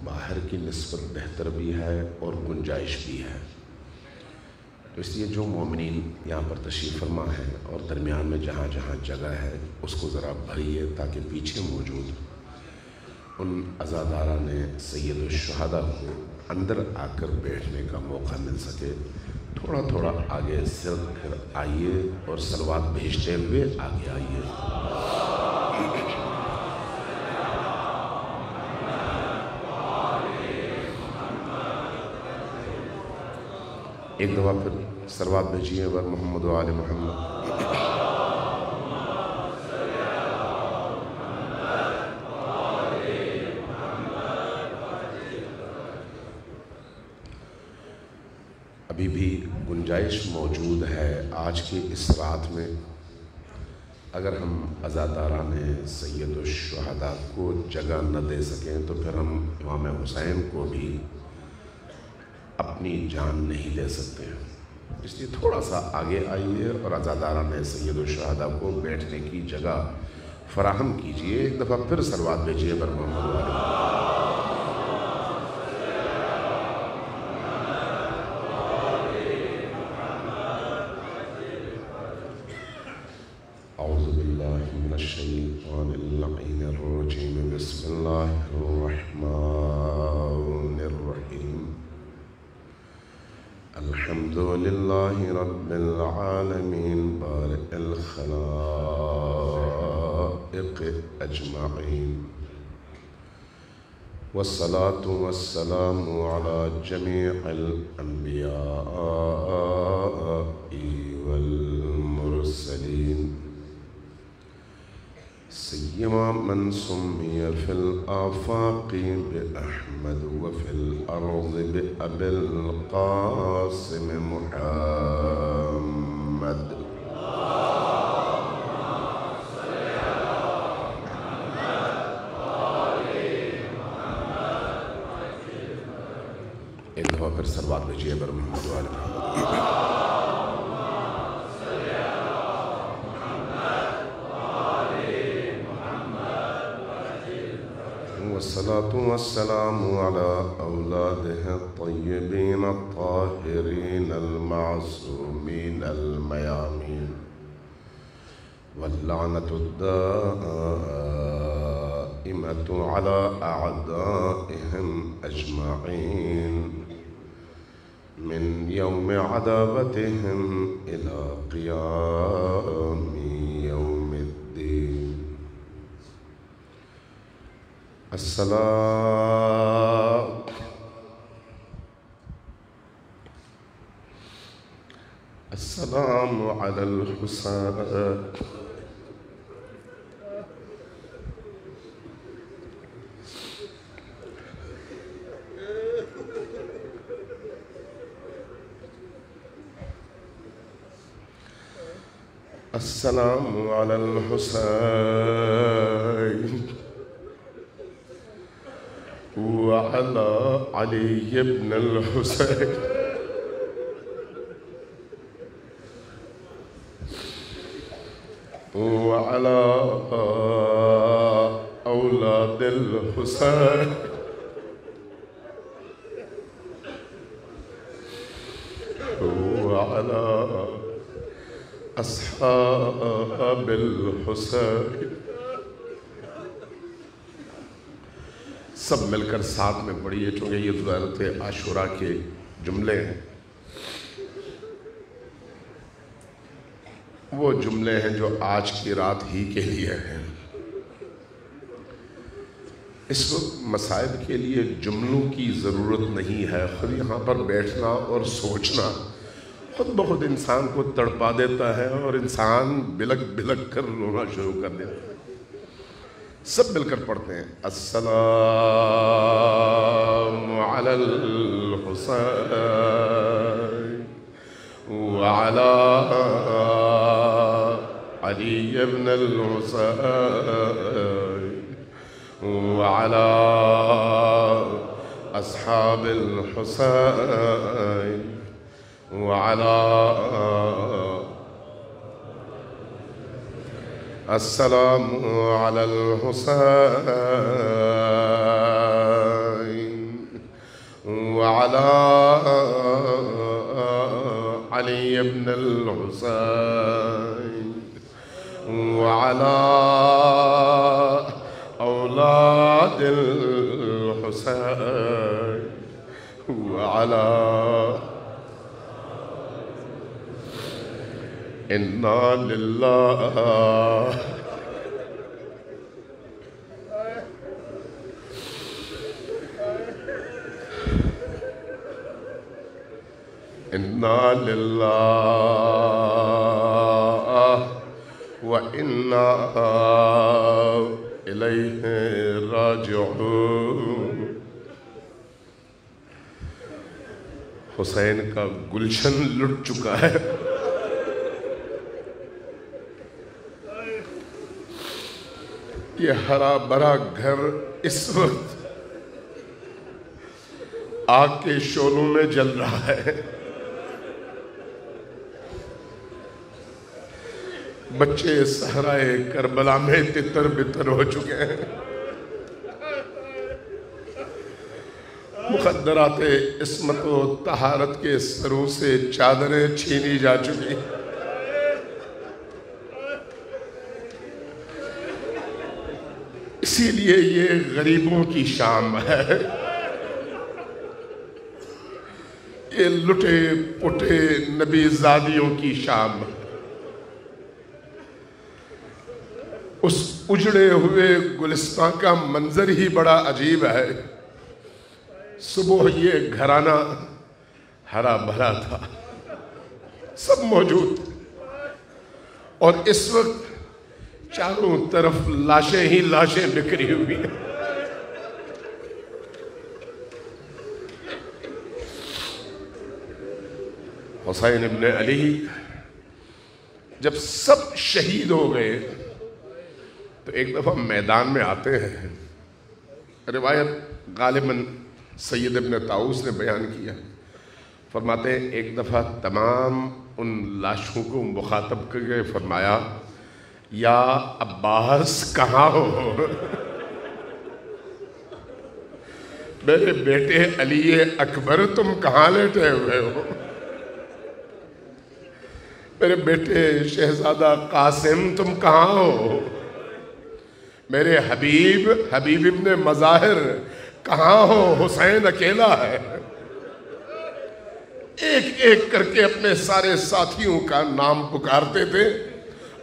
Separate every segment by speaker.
Speaker 1: باہر کی نسبت بہتر بھی ہے اور گنجائش بھی ہے. تو اس لیے جو مومنین یہاں پر تشریف فرما ہے اور درمیان میں جہاں جہاں جگہ ہے اس کو ذرا بھریے تاکہ پیچھے موجود ان عزاداران سید الشہداء کو اندر آ کر بیٹھنے کا موقع مل سکے. تھوڑا تھوڑا آگے سر کر آئیے اور صلوات بھیجتے ہوئے آگے آئیے. ایک دفعہ پھر صلوات بھیجیے بر محمد و آل محمد. ابھی بھی گنجائش موجود ہے آج کی اس رات میں. اگر ہم عزاداران سید الشہداء کو جگہ نہ دے سکیں تو پھر ہم امام حسین کو بھی اپنی جان نہیں دے سکتے. اس لیے تھوڑا سا آگے آئیے اور عزاداران سید الشہداء کو بیٹھنے کی جگہ فراہم کیجیے. ایک دفعہ پھر صلوات بھیجیے بر محمد و آل محمد. اعوذ باللہ من الشیطان اللعین الرجیم. بسم اللہ الرحمن الرحیم. الحمد للہ رب العالمین بارئ الخلائق اجمعین. والصلاة والسلام على جميع الانبیاء والمرسلین سیما من سمی فی الآفاق بأحمد وفی الأرض بأبی القاسم محمد. ایک دفعہ پھر صلوات بھیجیے بر محمد و آل محمد. والصلاة والسلام على أولاده الطيبين الطاهرين المعصومين الميامين. واللعنة الدائمة على أعدائهم أجمعين من يوم عذابتهم إلى قيام يوم الدين. السلام على الحسين. السلام على الحسين وعلى علي بن الحسين وعلى أولاد الحسين وعلى أصحاب الحسين. سب مل کر ساتھ میں پڑھیے چونکہ یہ غیرت عاشورہ کے جملے ہیں. وہ جملے ہیں جو آج کی رات ہی کے لیے ہیں. اس وقت مصائب کے لیے جملوں کی ضرورت نہیں ہے. خود یہاں پر بیٹھنا اور سوچنا خود بخود انسان کو تڑپا دیتا ہے اور انسان بلک بلک کر رونا شروع کر دیتا ہے. سب مل کر پڑھتے ہیں. السلام علی الحسین وعلی علی بن الحسین وعلی اصحاب الحسین وعلى السلام على الحسين وعلى علي بن الحسين وعلى أولاد الحسين وعلى إنا لله إنا لله وإنا إليه راجعون۔ حسین کا گلشن لٹ چکا ہے۔ یہ ہرا بھرا گھر اس وقت آگ کے شعلوں میں جل رہا ہے۔ بچے صحرائے کربلا میں تتر بتر ہو چکے ہیں۔ مخدرات عصمت و طہارت کے سروں سے چادریں چھینی جا چکی۔ اسی لیے یہ غریبوں کی شام ہے، یہ لٹے پٹے نبی زادیوں کی شام۔ اس اجڑے ہوئے گلستان کا منظر ہی بڑا عجیب ہے۔ صبح یہ گھرانہ ہرا بھرا تھا، سب موجود، اور اس وقت چاروں طرف لاشیں ہی لاشیں بکھری ہوئی ہیں۔ حسین ابن علی جب سب شہید ہو گئے تو ایک دفعہ میدان میں آتے ہیں۔ روایت غالباً سید ابن طاؤس نے بیان کیا، فرماتے ہیں ایک دفعہ تمام ان لاشوں کو مخاطب کر کے فرمایا، یا عباس کہاں ہو؟ میرے بیٹے علی اکبر تم کہاں لیٹے ہوئے ہو؟ میرے بیٹے شہزادہ قاسم تم کہاں ہو؟ میرے حبیب ابن مظاہر کہاں ہو؟ حسین اکیلا ہے۔ ایک ایک کر کے اپنے سارے ساتھیوں کا نام پکارتے تھے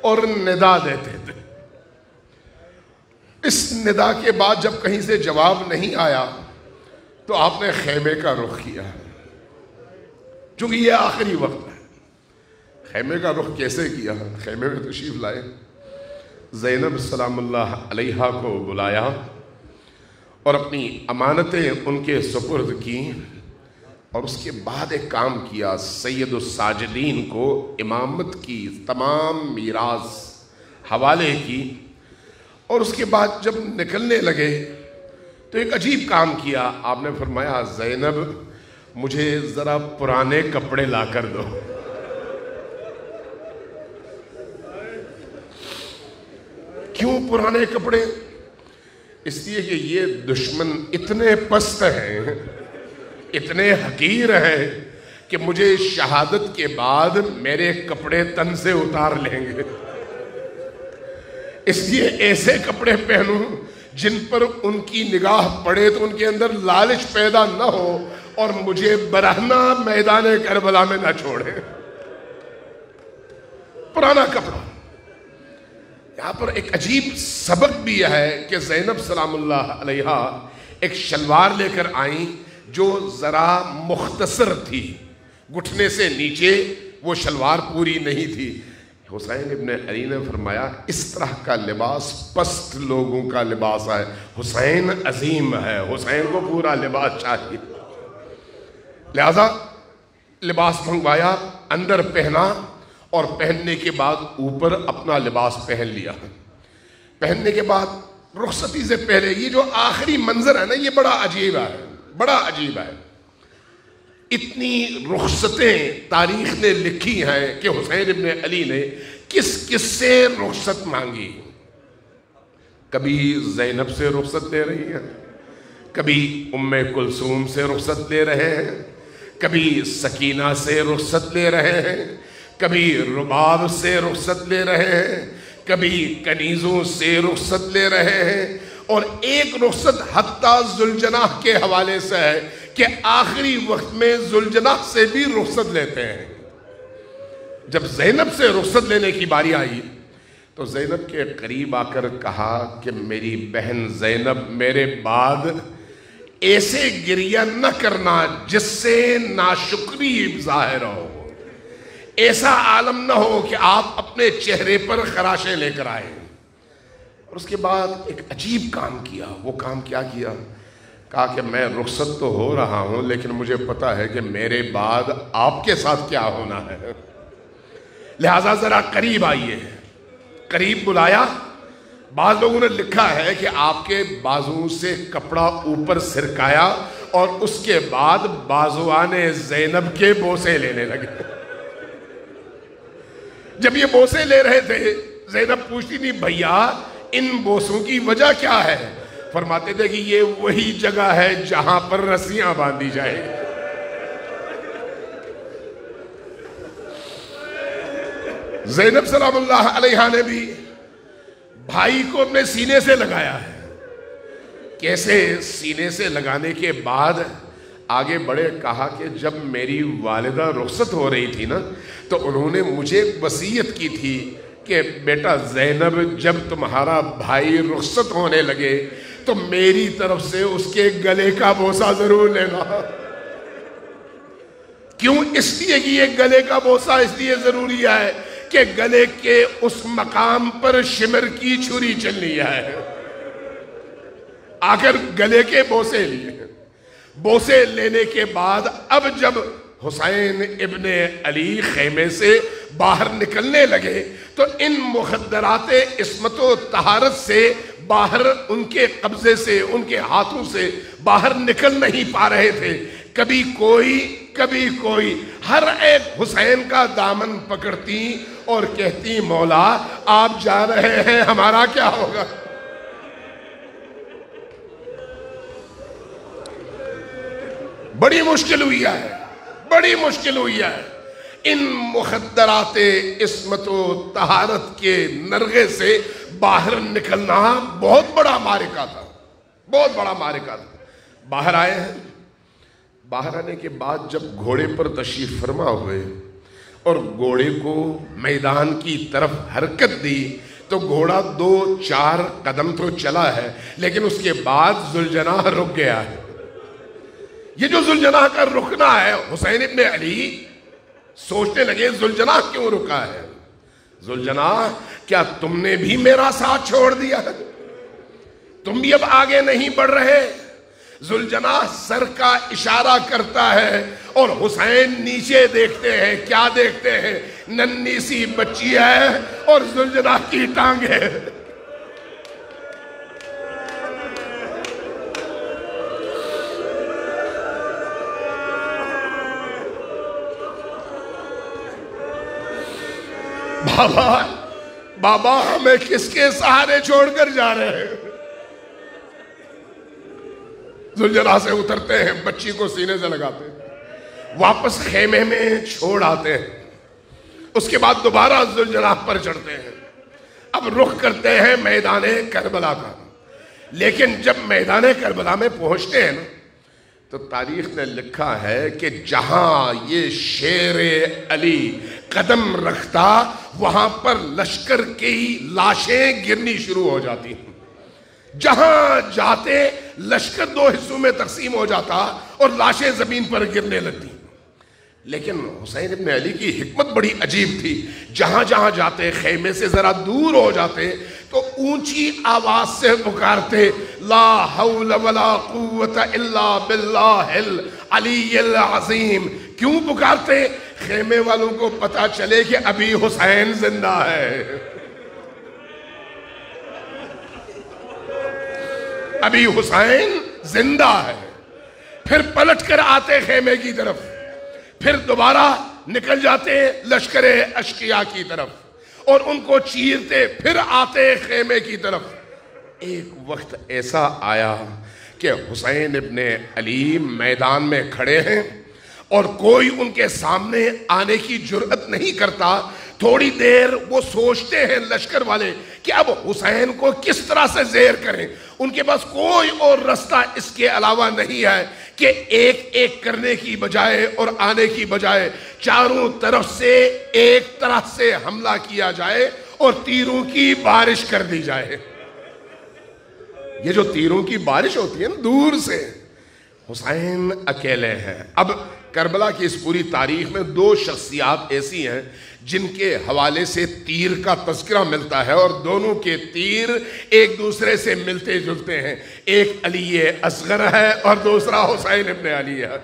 Speaker 1: اور ندا دیتے تھے۔ اس ندا کے بعد جب کہیں سے جواب نہیں آیا تو آپ نے خیمے کا رخ کیا، چونکہ یہ آخری وقت ہے۔ خیمے کا رخ کیسے کیا؟ خیمے میں تشریف لائے، زینب سلام اللہ علیہا کو بلایا اور اپنی امانتیں ان کے سپرد کی، اور اس کے بعد ایک کام کیا، سید الساجدین کو امامت کی تمام میراث حوالے کی، اور اس کے بعد جب نکلنے لگے تو ایک عجیب کام کیا۔ آپ نے فرمایا، زینب مجھے ذرا پرانے کپڑے لا کر دو۔ کیوں پرانے کپڑے؟ اس لیے کہ یہ دشمن اتنے پست ہیں، اتنے حقیر ہیں کہ مجھے شہادت کے بعد میرے کپڑے تن سے اتار لیں گے، اس لیے ایسے کپڑے پہنوں جن پر ان کی نگاہ پڑے تو ان کے اندر لالچ پیدا نہ ہو اور مجھے برہنہ میدان کربلا میں نہ چھوڑے۔ پرانا کپڑا۔ یہاں پر ایک عجیب سبق بھی ہے کہ زینب سلام اللہ علیہا ایک شلوار لے کر آئیں جو ذرا مختصر تھی، گھٹنے سے نیچے وہ شلوار پوری نہیں تھی۔ حسین ابن علی نے فرمایا، اس طرح کا لباس پست لوگوں کا لباس ہے، حسین عظیم ہے، حسین کو پورا لباس چاہیے۔ لہذا لباس منگوایا، اندر پہنا، اور پہننے کے بعد اوپر اپنا لباس پہن لیا۔ پہننے کے بعد رخصتی سے پہلے یہ جو آخری منظر ہے نا، یہ بڑا عجیب ہے، بڑا عجیب ہے۔ اتنی رخصتیں تاریخ نے لکھی ہیں کہ حسین ابن علی نے کس کس سے رخصت مانگی۔ کبھی زینب سے رخصت لے رہی ہیں، کبھی اُمّ کلثوم سے رخصت لے رہے ہیں، کبھی سکینہ سے رخصت لے رہے ہیں، کبھی رباب سے رخصت لے رہے ہیں، کبھی کنیزوں سے رخصت لے رہے ہیں، اور ایک رخصت حتیٰ ذوالجناح کے حوالے سے ہے کہ آخری وقت میں ذوالجناح سے بھی رخصت لیتے ہیں۔ جب زینب سے رخصت لینے کی باری آئی تو زینب کے قریب آ کر کہا کہ میری بہن زینب، میرے بعد ایسے گریہ نہ کرنا جس سے ناشکری ظاہر ہو، ایسا عالم نہ ہو کہ آپ اپنے چہرے پر خراشیں لے کر آئیں۔ اور اس کے بعد ایک عجیب کام کیا۔ وہ کام کیا کیا؟ کہا کہ میں رخصت تو ہو رہا ہوں لیکن مجھے پتا ہے کہ میرے بعد آپ کے ساتھ کیا ہونا ہے، لہٰذا ذرا قریب آئیے۔ قریب بلایا۔ بعض لوگوں نے لکھا ہے کہ آپ کے بازو سے کپڑا اوپر سرکایا اور اس کے بعد بازوان زینب کے بوسے لینے لگے۔ جب یہ بوسے لے رہے تھے زینب پوچھتی تھی بھیا ان بوسوں کی وجہ کیا ہے؟ فرماتے تھے کہ یہ وہی جگہ ہے جہاں پر رسیاں باندھی جائیں۔ زینب سلام اللہ علیہا نے بھی بھائی کو اپنے سینے سے لگایا ہے۔ کیسے؟ سینے سے لگانے کے بعد آگے بڑھے، کہا کہ جب میری والدہ رخصت ہو رہی تھی نا تو انہوں نے مجھے وصیت کی تھی کہ بیٹا زینب جب تمہارا بھائی رخصت ہونے لگے تو میری طرف سے اس کے گلے کا بوسہ ضرور لینا۔ کیوں؟ اس لیے کہ یہ گلے کا بوسہ اس لیے ضروری ہے کہ گلے کے اس مقام پر شمر کی چھری چلنی ہے۔ آخر گلے کے بوسے لیے۔ بوسے لینے کے بعد اب جب حسین ابن علی خیمے سے باہر نکلنے لگے تو ان مخدرات عصمت و طہارت سے باہر ان کے قبضے سے، ان کے ہاتھوں سے باہر نکل نہیں پا رہے تھے۔ کبھی کوئی کبھی کوئی، ہر ایک حسین کا دامن پکڑتی اور کہتی مولا آپ جا رہے ہیں ہمارا کیا ہوگا؟ بڑی مشکل ہوئی ہے، بڑی مشکل ہوئی ہے۔ ان مخدرات عصمت و طہارت کے نرغے سے باہر نکلنا بہت بڑا معرکہ تھا، بہت بڑا معرکہ تھا۔ باہر آئے ہیں۔ باہر آنے کے بعد جب گھوڑے پر تشریف فرما ہوئے اور گھوڑے کو میدان کی طرف حرکت دی تو گھوڑا 2-4 قدم تو چلا ہے لیکن اس کے بعد ذوالجناح رک گیا ہے۔ یہ جو ذوالجناح کا رکنا ہے، حسین ابن علی سوچنے لگے ذوالجناح کیوں رکا ہے؟ ذوالجناح کیا تم نے بھی میرا ساتھ چھوڑ دیا ہے؟ تم بھی اب آگے نہیں بڑھ رہے؟ ذوالجناح سر کا اشارہ کرتا ہے اور حسین نیچے دیکھتے ہیں۔ کیا دیکھتے ہیں؟ ننھی سی بچی ہے اور ذوالجناح کی ٹانگیں۔ بابا ہمیں کس کے سہارے چھوڑ کر جا رہے ہیں؟ ذوالجناح سے اترتے ہیں، بچی کو سینے سے لگاتے ہیں، واپس خیمے میں چھوڑ آتے ہیں۔ اس کے بعد دوبارہ ذوالجناح پر چڑھتے ہیں۔ اب رخ کرتے ہیں میدان کربلا کا۔ لیکن جب میدان کربلا میں پہنچتے ہیں نا تو تاریخ نے لکھا ہے کہ جہاں یہ شیر علی قدم رکھتا وہاں پر لشکر کی لاشیں گرنی شروع ہو جاتی ہیں۔ جہاں جاتے لشکر 2 حصوں میں تقسیم ہو جاتا اور لاشیں زمین پر گرنے لگتی۔ لیکن حسین ابن علی کی حکمت بڑی عجیب تھی۔ جہاں جہاں جاتے خیمے سے ذرا دور ہو جاتے تو اونچی آواز سے پکارتے لا حول ولا قوت الا باللہ العلی العظیم۔ کیوں پکارتے؟ خیمے والوں کو پتا چلے کہ ابھی حسین زندہ ہے، ابھی حسین زندہ ہے۔ پھر پلٹ کر آتے خیمے کی طرف، پھر دوبارہ نکل جاتے لشکر اشقیاء کی طرف اور ان کو چیرتے، پھر آتے خیمے کی طرف۔ ایک وقت ایسا آیا کہ حسین ابن علی میدان میں کھڑے ہیں اور کوئی ان کے سامنے آنے کی جرأت نہیں کرتا. تھوڑی دیر وہ سوچتے ہیں لشکر والے کہ اب حسین کو کس طرح سے زیر کریں. ان کے پاس کوئی اور رستہ اس کے علاوہ نہیں ہے کہ ایک ایک کرنے کی بجائے اور آنے کی بجائے چاروں طرف سے ایک طرح سے حملہ کیا جائے اور تیروں کی بارش کر دی جائے. یہ جو تیروں کی بارش ہوتی ہے نا دور سے، حسین اکیلے ہیں. اب کربلا کی اس پوری تاریخ میں دو شخصیات ایسی ہیں جن کے حوالے سے تیر کا تذکرہ ملتا ہے اور دونوں کے تیر ایک دوسرے سے ملتے جلتے ہیں. ایک علی اصغر ہے اور دوسرا حسین ابن علی ہے.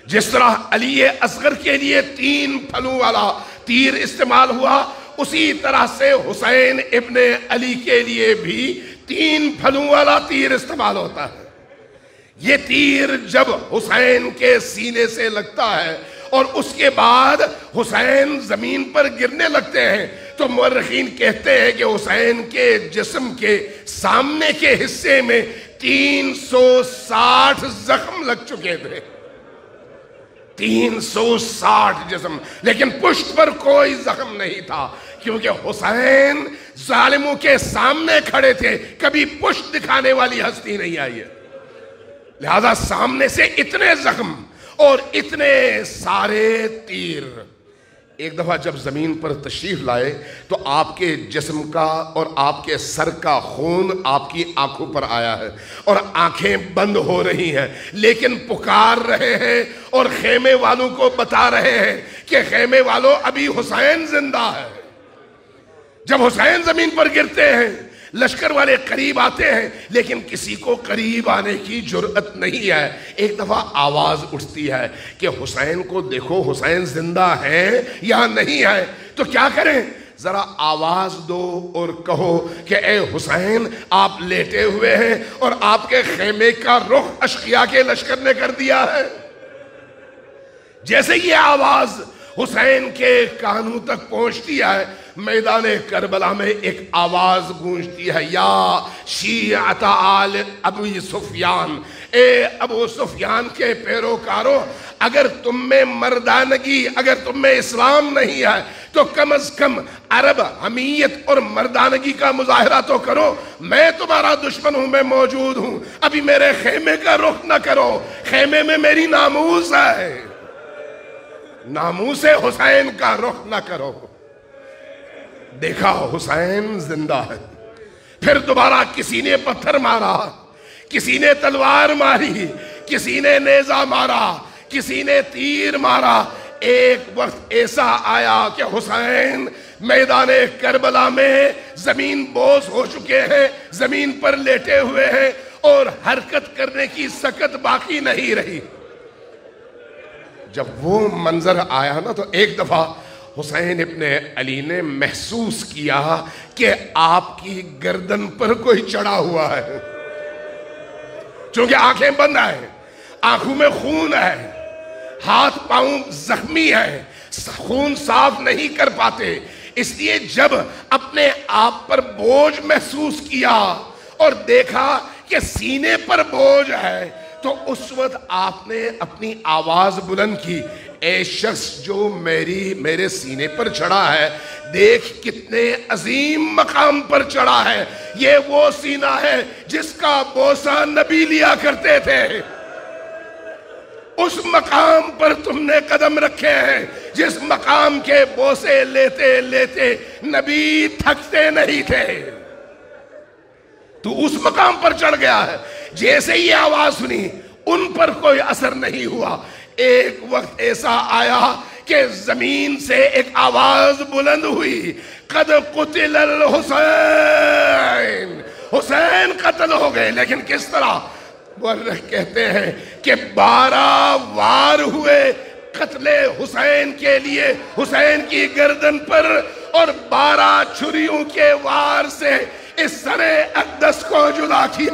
Speaker 1: جس طرح علی اصغر کے لیے 3 پھلوں والا تیر استعمال ہوا، اسی طرح سے حسین ابن علی کے لیے بھی 3 پھلوں والا تیر استعمال ہوتا ہے. یہ تیر جب حسین کے سینے سے لگتا ہے اور اس کے بعد حسین زمین پر گرنے لگتے ہیں تو مورخین کہتے ہیں کہ حسین کے جسم کے سامنے کے حصے میں 360 زخم لگ چکے تھے. 360 جسم، لیکن پشت پر کوئی زخم نہیں تھا کیونکہ حسین ظالموں کے سامنے کھڑے تھے. کبھی پشت دکھانے والی ہستی نہیں آئی ہے، لہذا سامنے سے اتنے زخم اور اتنے سارے تیر. ایک دفعہ جب زمین پر تشریف لائے تو آپ کے جسم کا اور آپ کے سر کا خون آپ کی آنکھوں پر آیا ہے اور آنکھیں بند ہو رہی ہیں، لیکن پکار رہے ہیں اور خیمے والوں کو بتا رہے ہیں کہ خیمے والوں ابھی حسین زندہ ہے. جب حسین زمین پر گرتے ہیں لشکر والے قریب آتے ہیں لیکن کسی کو قریب آنے کی جرأت نہیں ہے. ایک دفعہ آواز اٹھتی ہے کہ حسین کو دیکھو، حسین زندہ ہے یا نہیں ہے. تو کیا کریں؟ ذرا آواز دو اور کہو کہ اے حسین آپ لیٹے ہوئے ہیں اور آپ کے خیمے کا رخ اشقیاء کے لشکر نے کر دیا ہے. جیسے یہ آواز حسین کے کانوں تک پہنچتی ہے، میدان کربلا میں ایک آواز گونجتی ہے، یا شیعۃ آل ابی سفیان، اے ابو سفیان کے پیروکارو، اگر تم میں مردانگی، اگر تم میں اسلام نہیں ہے تو کم از کم عرب حمیت اور مردانگی کا مظاہرہ تو کرو. میں تمہارا دشمن ہوں، میں موجود ہوں، ابھی میرے خیمے کا رخ نہ کرو، خیمے میں میری ناموس ہے، ناموس حسین کا رخ نہ کرو. دیکھا حسین زندہ ہے. پھر دوبارہ کسی نے پتھر مارا، کسی نے تلوار ماری، کسی نے نیزہ مارا، کسی نے تیر مارا. ایک وقت ایسا آیا کہ حسین میدان کربلا میں زمین بوس ہو چکے ہیں، زمین پر لیٹے ہوئے ہیں اور حرکت کرنے کی سکت باقی نہیں رہی. جب وہ منظر آیا نا تو ایک دفعہ حسین ابن علی نے محسوس کیا کہ آپ کی گردن پر کوئی چڑھا ہوا ہے. چونکہ آنکھیں بند ہیں، آنکھوں میں خون ہے، ہاتھ پاؤں زخمی ہے، خون صاف نہیں کر پاتے. اس لیے جب اپنے آپ پر بوجھ محسوس کیا اور دیکھا کہ سینے پر بوجھ ہے تو اس وقت آپ نے اپنی آواز بلند کی، اے شخص جو میرے سینے پر چڑھا ہے، دیکھ کتنے عظیم مقام پر چڑھا ہے. یہ وہ سینہ ہے جس کا بوسہ نبی لیا کرتے تھے. اس مقام پر تم نے قدم رکھے ہیں جس مقام کے بوسے لیتے لیتے نبی تھکتے نہیں تھے. تو اس مقام پر چڑھ گیا ہے. جیسے یہ آواز سنی ان پر کوئی اثر نہیں ہوا. ایک وقت ایسا آیا کہ زمین سے ایک آواز بلند ہوئی، قد قتل الحسین، حسین قتل ہو گئے. لیکن کس طرح؟ مورخ کہتے ہیں کہ 12 وار ہوئے قتل حسین کے لیے حسین کی گردن پر، اور 12 چھریوں کے وار سے اس سر اقدس کو جدا کیا.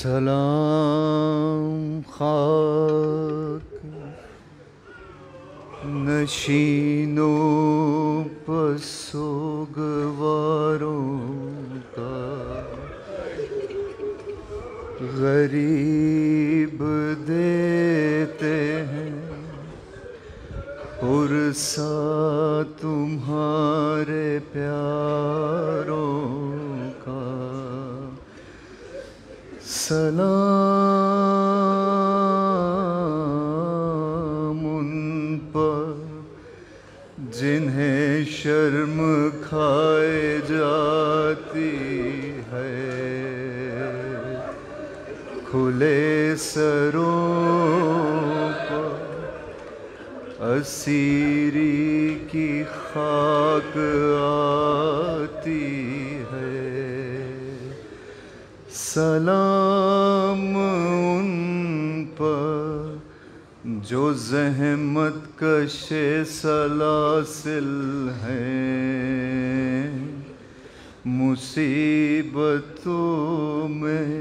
Speaker 2: سلام خاک نشینوں پسوگواروں کا، غریب دیتے ہیں پرسا تمہارے پیاروں کا۔ سلام ان پر جنہیں شرم کھائے جاتی ہے، کھلے سروں پر اسیری کی خاک آتی ہے۔ سلام ان پر جو زحمت کش سلاسل ہیں، مصیبتوں میں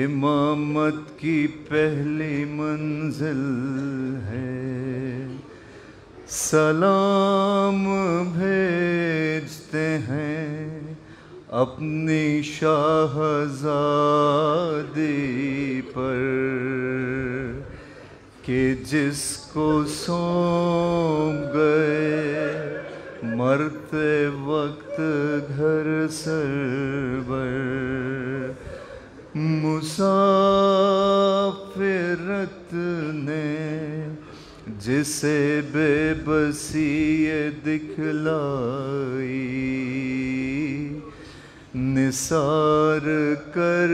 Speaker 2: امامت کی پہلی منزل ہے۔ سلام بھیجتے ہیں اپنی شاہزادی پر کہ جس کو سونپ گئے مرتے وقت گھر سربر۔ مسافرت نے جسے بے بسی دکھلائی، نثار کر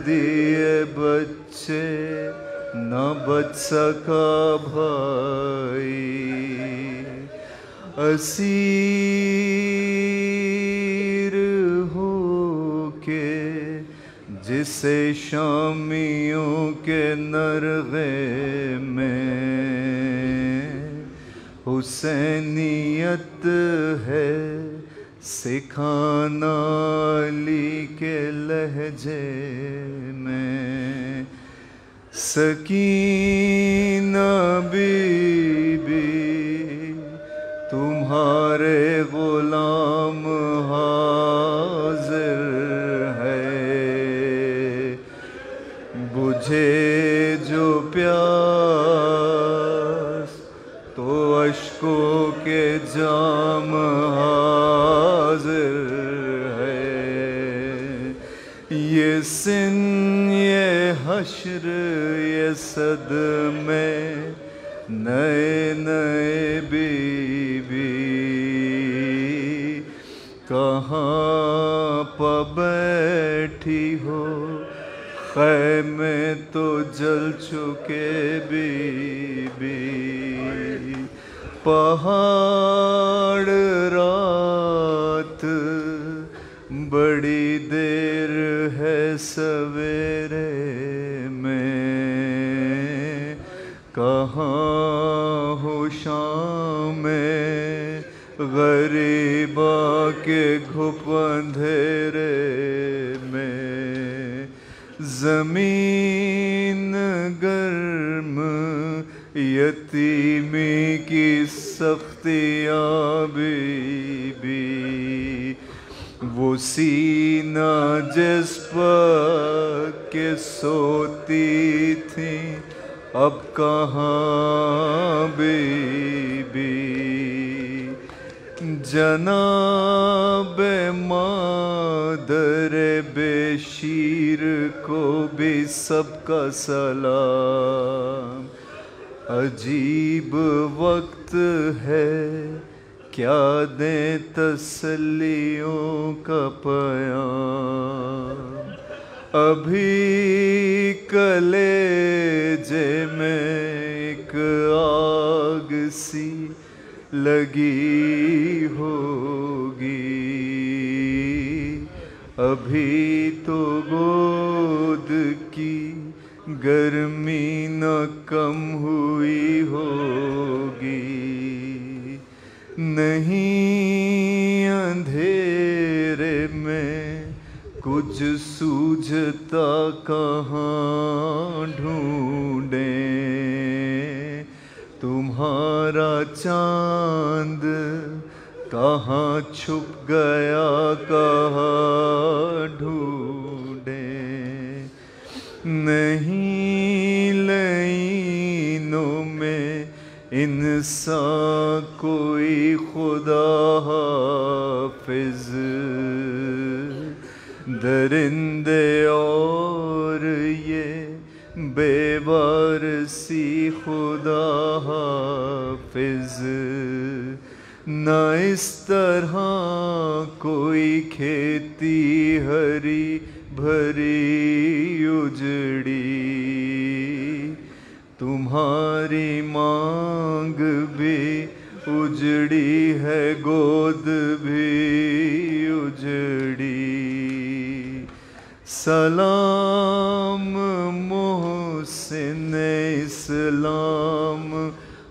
Speaker 2: دیے بچے نہ بچ سکا بھائی۔ اسیر ہو کے جسے شامیوں کے نرغے میں حسینیت ہے سکھانا علی کے لہجے میں۔ سکینہ بی بی تمہارے غلام حاضر ہے، بجھے جو پیاس تو اشکوں کے جام حاضر ہے۔ یہ سن یہ حشر یہ صدمے نئے نئے بی بی، کہاں پہ بیٹھی ہو خیمے تو جل چکے بی بی۔ پہاڑ رات بڑی دیر ہے سویرے میں، کہاں ہو شام میں غریبا کے گھپ اندھیرے میں۔ زمین گرم یتیمی کی سختیاں بی بی، وہ سینہ جس پر کہ سوتی تھیں اب کہاں بی بی۔ جناب مادر بے شیر کو بھی سب کا سلام، عجیب وقت ہے کیا دیں تسلیوں کا پیام۔ ابھی کلیجے میں ایک آگ سی لگی ہوگی، ابھی تو گود کی گرمی نہ کم ہوئی ہوگی۔ نہیں اندھیرے میں کچھ سوجھتا کہاں ڈھونڈیں، تمہارا چاند کہاں چھپ گیا کہاں ڈھونڈیں، نہیں لعینوں میں انسان کوئی خدا حافظ، درندے اور یہ بے وارسی خدا حافظ، نہ اس طرح کوئی کھیتی ہری بھری اجڑی، تمہاری مانگ بھی اجڑی ہے گود بھی اجڑی، سلام محسن اسلام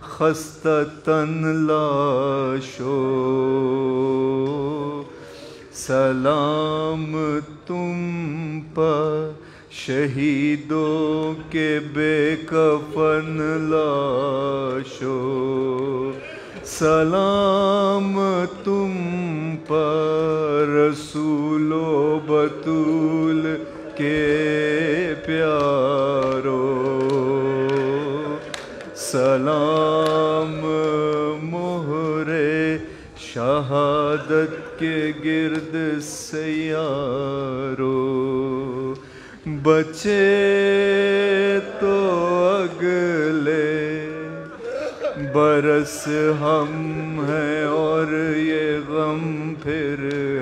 Speaker 2: خستہ تن لاشو، سلام تم پر شہیدوں کے بے کفن لاشو، سلام تم پر رسول و بطول کے پیارو، سلام مہر شہادت کے گرد سیارو، بچے تو اگلے برس ہم ہیں اور یہ غم پھر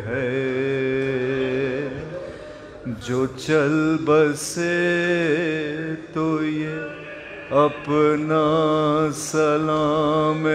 Speaker 2: ہے، جو چل بسے تو یہ اپنا سلام